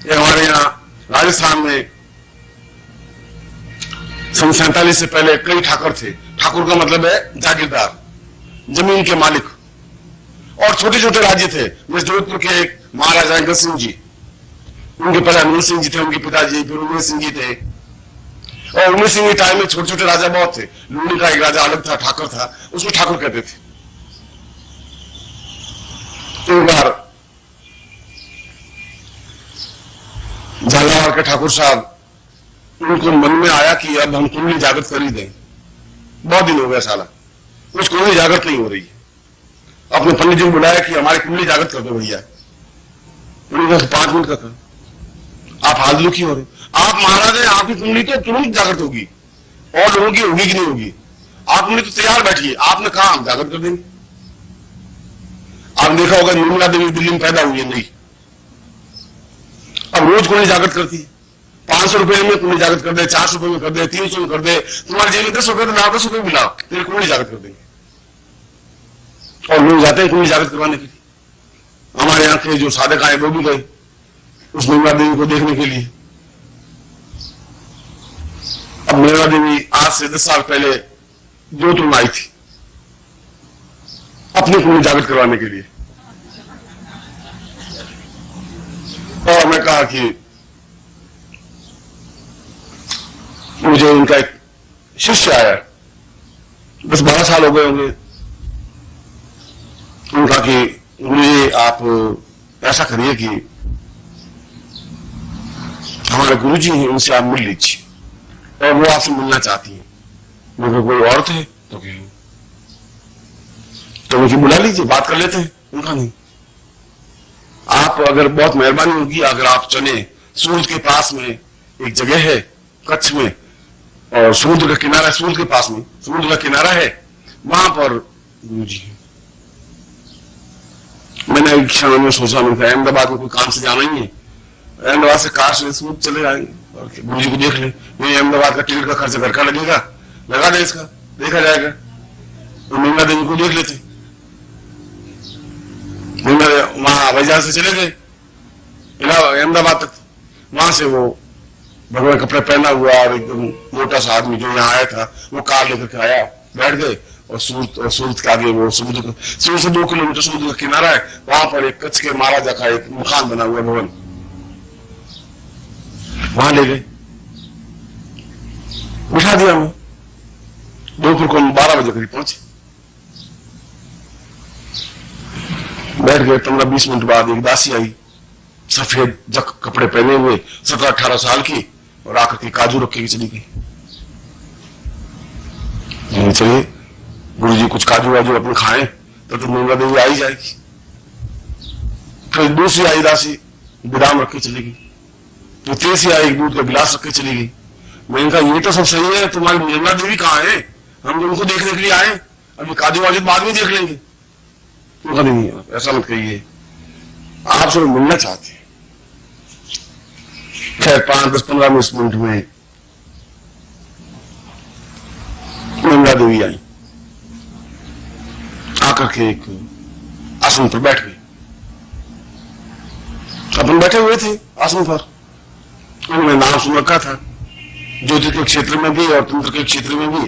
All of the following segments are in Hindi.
ये हमारे यहाँ राजस्थान में सन 47 से पहले कई ठाकुर थे। ठाकुर का मतलब है जागीरदार, जमीन के मालिक। और छोटे छोटे राज्य थे, जैसे जोधपुर के एक महाराजा गज सिंह जी, उनके पहले अमीर सिंह जी थे, उनके पिताजी, फिर उमेर सिंह जी थे। और उमेर सिंह के टाइम में छोटे छोटे राजा बहुत थे। लूनी का एक राजा अलग था, ठाकुर था, उसको ठाकुर कहते थे। एक बार झालावाड़ के ठाकुर साहब, उनको मन में आया कि अब हम कुंडली जागृत कर ही दें। बहुत दिन हो गया साला, कुछ कुंडली जागृत नहीं हो रही है। अपने पंडित जी को बुलाया कि हमारी कुंडली जागृत कर दो भैया। उन्होंने कहा 5 मिनट का था, आप हाजिर क्यों हो रहे? आप महाराज हैं, आपकी कुंडली तो तुरंत जागृत होगी, और लोगों की होगी कि नहीं होगी? आप कुंडली तो तैयार बैठिए, आपने कहा हम जागृत कर देंगे। आपने देखा होगा निर्मला देवी दिल्ली में पैदा हुई है, नहीं, अब रोज कुंडली जागृत करती है। 500 रुपए में कुंडली जागृत कर दे, 400 रुपए में कर दे, 300 में कर दे, तुम्हारे जेब में 10 रुपए तो लाओ, 10 रुपए भी लाओ, तेरे कुंडली जागृत कर देंगे। और लोग जाते हैं कुंडली जागृत करवाने के लिए। हमारे यहाँ के जो साधक आए वो भी गए उस निर्मला देवी को देखने के लिए। अब निर्मला देवी आज से 10 साल पहले जोधपुर में आई थी अपनी कुंडली जागृत करवाने के लिए। और मैं कहा कि मुझे उनका एक शिष्य आया, 10-12 साल हो गए होंगे। उनका कि मुझे आप ऐसा करिए कि हमारे गुरुजी हैं, उनसे आप मिल लीजिए, और वो आपसे मिलना चाहती हैं। मुझे कोई औरत है तो मुझे बुला लीजिए, बात कर लेते हैं। उनका नहीं, आप अगर बहुत मेहरबानी होगी, अगर आप चले, सूरज के पास में एक जगह है कच्छ में, और समुद्र का किनारा, समुद्र के पास में समुद्र का किनारा है, वहां पर गुरुजी है। मैंने एक क्षण में सोचा, मैं अहमदाबाद में कोई काम से जाना ही है, अहमदाबाद से कार से समुद्र चले जाएंगे और गुरुजी को देख ले। नहीं, अहमदाबाद का टिकट का खर्चा घर का लगेगा, लगा दे, इसका देखा जाएगा। तो निर्मला देवी को देख लेते। वहां हवाई जहाज से चले गए अहमदाबाद तक। वहां से वो भगवान कपड़े पहना हुआ और एकदम मोटा सा आदमी जो यहाँ आया था, वो कार लेकर के आया, बैठ गए, और सूरत के आगे वो समुद्र से 2 किलोमीटर समुद्र का किनारा है, वहां पर एक कच्छ के महाराजा का एक मकान बना हुआ भवन, वहां ले गए, बिठा दिया। हमें दोपहर को 12 बजे करीब पहुंचे, बैठ गए। 15-20 मिनट बाद एक दासी आई, सफेद जक कपड़े पहने हुए, 17-18 साल की, और आकर के काजू रख के चली गई। चलिए गुरुजी कुछ काजू वाजू अपने खाएं तो निर्मला देवी आई जाएगी। फिर दूसरी आई दासी, बादाम रख के चली गई। फिर तीसरी आई, दूध का गिलास रख के चली गई। मैंने कहा ये तो सब सही है, तुम्हारी निर्मला देवी कहाँ है? हम तो उनको देखने के लिए आए, अभी काजू वाजू बाद में देख लेंगे। तो नहीं, ऐसा मत कहिए, आपसे मिलना चाहते हैं। खैर 5-10-15 मिनट में निर्मला देवी आई, आकर के एक आसन पर बैठ गई। अपन बैठे हुए थे आसन पर। उन्होंने नाम सुन रखा था, ज्योतिष के क्षेत्र में भी और तंत्र के क्षेत्र में भी।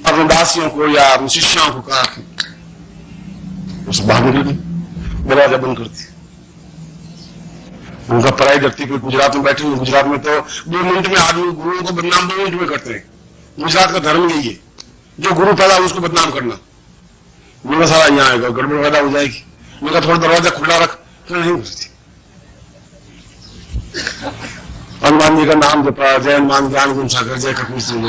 अपने दासियों को या अपने शिष्यों को कहा कि उसे बाहर निकल गई, दरवाजा बंद कर दिया। उनका पढ़ाई व्यक्ति कोई गुजरात में बैठे हुए, गुजरात में तो 2 मिनट में आदमी गुरुओं को बदनाम 2 मिनट में करते हैं। गुजरात का धर्म यही है, जो गुरु पैदा उसको बदनाम करना। मेरा सारा यहाँ आएगा, गड़बड़ पैदा हो जाएगी। मैं थोड़ा दरवाजा खुला रख, तो नहीं घुसती। हनुमान जी का नाम जपा, जय हनुमान ज्ञान गुण सागर, जय कपीर सिंह।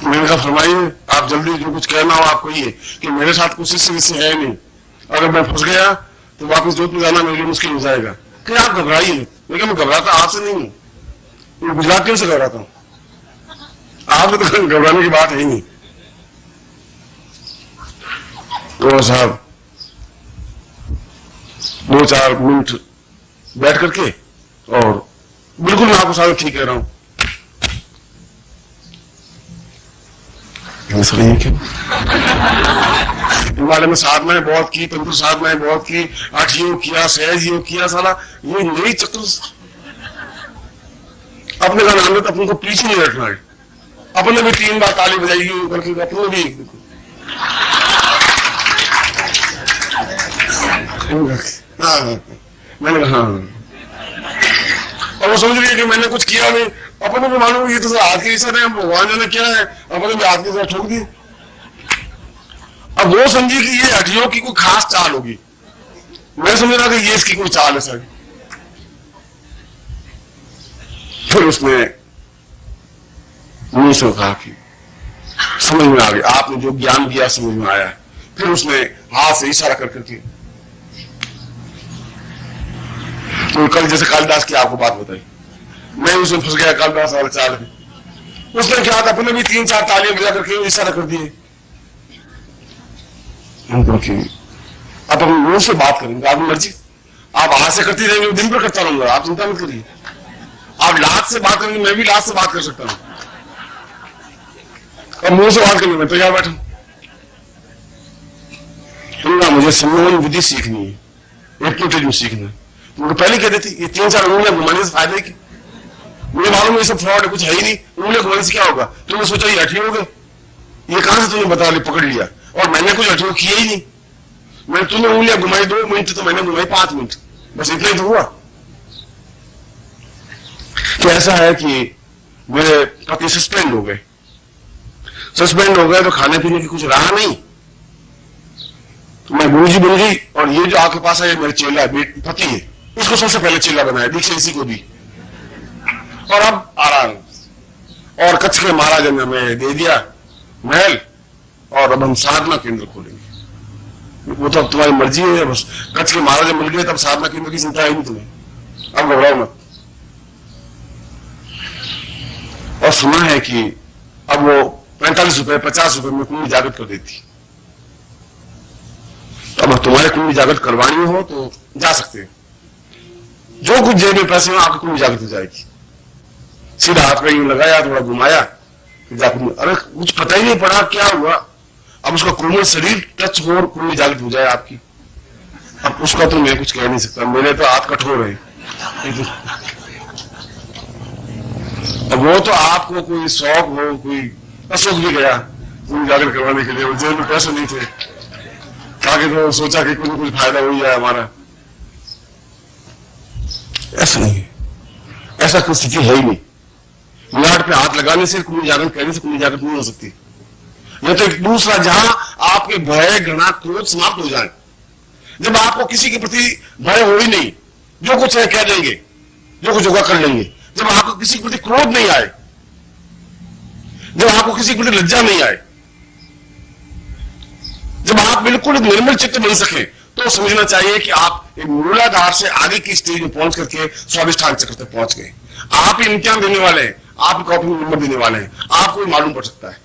मैंने कहा फरमाइए, आप जल्दी जो कुछ कहना हो आप कहिए, कि मेरे साथ कुछ इससे है नहीं, अगर मैं फंस गया तो वापस जोधपुर जाना मेरे लिए मुश्किल हो जाएगा। कि आप घबराइए। मैं घबराता आपसे नहीं हूं, मैं गुजरात से घबराता हूं, आपसे तो घबराने की बात है ही नहीं। तो साहब 2-4 मिनट बैठ करके, और बिल्कुल मैं आपको सारा ठीक कह रहा हूं, हिमालय में साधनाएं बहुत की, तंत्र साधनाएं बहुत की, 8 योग किया, सहज योग किया, साला ये नई चक्र अपने का नाम है तो अपन को पीछे नहीं रखना है। अपने भी 3 बार ताली बजाएगी करके अपने भी हाँ मैंने कहा हाँ, और वो समझ रही है कि मैंने कुछ किया नहीं। अपने को मालूम ये तो हाथ के इशारे है, भगवान ने क्या है, अपने भी हाथ के साथ ठोक दिए। अब वो समझी कि ये हठयोग की कोई खास चाल होगी, मैं समझ रहा कि ये इसकी कोई चाल है सर। फिर उसने मुंह से कहा कि समझ में आ गया, आपने जो ज्ञान दिया समझ में आया। फिर उसने हाथ से इशारा कर करके, तो कल जैसे कालिदास की आपको बात बताई, मैं उसमें फंस गया कालिदास वाले चाल में। उसने क्या था, अपने भी 3-4 तालियां बजा करके इशारा कर दिए। अब हम मुंह से बात करेंगे, आपकी मर्जी, आप हाथ से करती रहेंगे, दिन भर करता रहूंगा, आप चिंता मत करिए। आप लात से बात करेंगे, मैं भी लात से बात कर सकता हूं। अब मुंह से बात करने में तैयार बैठा, सुनना मुझे सम्मोहन विधि सीखनी है, एक सीखना है। मुझे पहले कह देती ये 3-4 उंगलियां घुमाने से फायदे की, मुझे मालूम है ये सब फ्रॉड है, कुछ है ही नहीं, उंगलियां घुमाने से क्या होगा। तुमने सोचा ये हठी हो गए, ये कहां से तुमने बता पकड़ लिया, और मैंने कुछ हठी किया ही नहीं। मैंने तुमने उंगलियां घुमाई 2 मिनट, तो मैंने घुमाई 5 मिनट, बस इतना ही तो हुआ। तो ऐसा है कि मेरे पति सस्पेंड हो गए, तो खाने पीने की कुछ रहा नहीं, तो मैं गुरुजी बन गई। और ये जो आपके पास है ये मेरे चेला है, पति है, उसको सबसे पहले चेला बनाया, दीक्षा इसी को दी। और अब आराम, और कच्छ के महाराज ने हमें दे दिया महल, और अब हम साधना केंद्र खोलेंगे। वो तो अब तुम्हारी मर्जी है, बस कच्छ के महाराज मिल गए तब साधना केंद्र की चिंता है नहीं तुम्हें, अब घबराओ मत। और सुना है कि अब वो 45 रुपए 50 रुपए में कुंडली जागृत कर देती। अब तुम्हारे कुंडली जागृत करवानी हो तो जा सकते हैं, जो कुछ जेब में पैसे हो आपकी कुंडली जागृत हो जाएगी। सीधा हाथ में यूं लगाया, थोड़ा घुमाया, अरे कुछ पता ही नहीं पड़ा क्या हुआ। अब उसका कोमल शरीर टच हो और कुंडली जागृत हो जाए आपकी, अब उसका तो मैं कुछ कह नहीं सकता, मेरे तो हाथ कठोर है। अब वो तो आपको कोई शौक हो, कोई अशोक भी गया कुंडली जागृत करवाने के लिए, जेब में पैसे नहीं थे, ताकि तो सोचा कि कुछ कुछ फायदा हो जाए हमारा। ऐसा नहीं है, ऐसा कोई स्थिति है ही नहीं। मिलाट पे हाथ लगाने से कुंडली जागृत करने से कुंडली जागृत नहीं हो सकती। यह तो एक दूसरा, जहां आपके भय घृणा क्रोध समाप्त हो जाए, जब आपको किसी के प्रति भय हो ही नहीं, जो कुछ है कह देंगे, जो कुछ होगा कर लेंगे, जब आपको किसी के प्रति क्रोध नहीं आए, जब आपको किसी के प्रति लज्जा नहीं आए, जब आप बिल्कुल निर्मल चित्त बन सके, तो समझना चाहिए कि आप एक मूलाधार से आगे की स्टेज में पहुंच करके स्वाधिष्ठान चक्र तक पहुंच गए। आप इम्तिहान देने वाले हैं, आप कॉपी में नंबर देने वाले हैं, आपको मालूम पड़ सकता है।